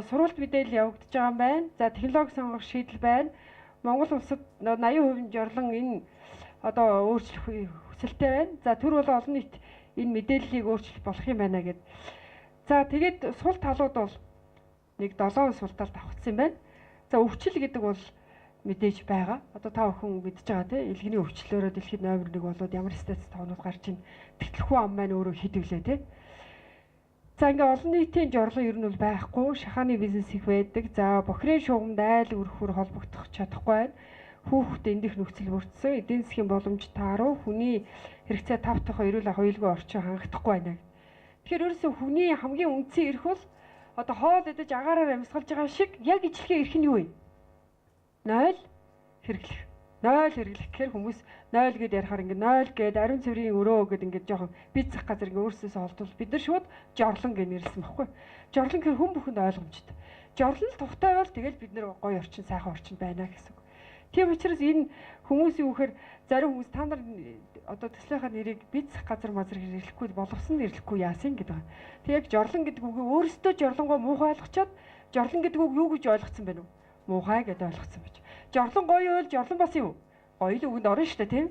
сурвалж мэдээлэл явагдаж байгаа юм байна. За технологи сонгох шийдэл байна. Монгол улсад 80% жорлон энэ одоо өөрчлөх хүсэлтэй байна. За түр бол олон нийт энэ мэдээллийг өөрчлөх болох юм байна гэд. За тэгээд сул талууд бол нэг 7 сул талд давхцсан юм байна. За өвчл гэдэг бол мэдээж байгаа. Одоо та бүхэн мэдж байгаа тийм илгэний өвчлөөрөө дэлхийд номер 1 болоод ямар статус тоонууд гарч ийн тэтгэлгүй ам маань өөрөө хідвлээ тийм. За ингээ олон нийтийн жорлон ер нь бол байхгүй, шахааны бизнес их байдаг. За бохирын шугамд айл өрхөөр холбогдох чадахгүй байна. Хүүхэд эндих нөхцөл бүрдсэн, эдийн засгийн боломж тааруу, хүний хэрэгцээ тав дахь эрүүл аюулгүй орчин хангагдахгүй байна. Тэгэхээр ерөөсөө хүний хамгийн үндсэн эрх бол одоо хоол идэж агаараар амьсгалж байгаа шиг яг ижлэхээ эрх нь юу вэ? 0 хэрэглэх. 0 хэрэглэх гэхээр хүмүүс 0 гэд ярихаар ингээ 0 гэд ариун цэврийн өрөө гэд ингээ жоохон бицэх газар ингээ өөрсдөөсөө олдвол бид нар шууд жорлон гэж нэрлсэн байхгүй. Жорлон гэхээр хүн бүхэнд ойлгомжтой. Жорлон л тухтай бол тэгэл бид нар гоё орчин, сайхан орчин байна гэсэн үг. Тийм учраас энэ хүмүүсийн үхээр зарим хүмүүс та нар одоо төслийнхаа нэрийг бицэх газар мазар хэрэглэхгүй болгосон нэрлэхгүй яасан гэдэг. Тэг яг жорлон гэдэг үгийг өөрсдөө жорлонгоо муухай ойлгочоод жорлон гэдэг үг юу гэж ойлгоцсон бэ нү? Муухай гэдээ ойлгоцсон байж. Жорлон гоё ойл жорлон бас юу? Гоё л үгэнд орно шүү дээ тийм.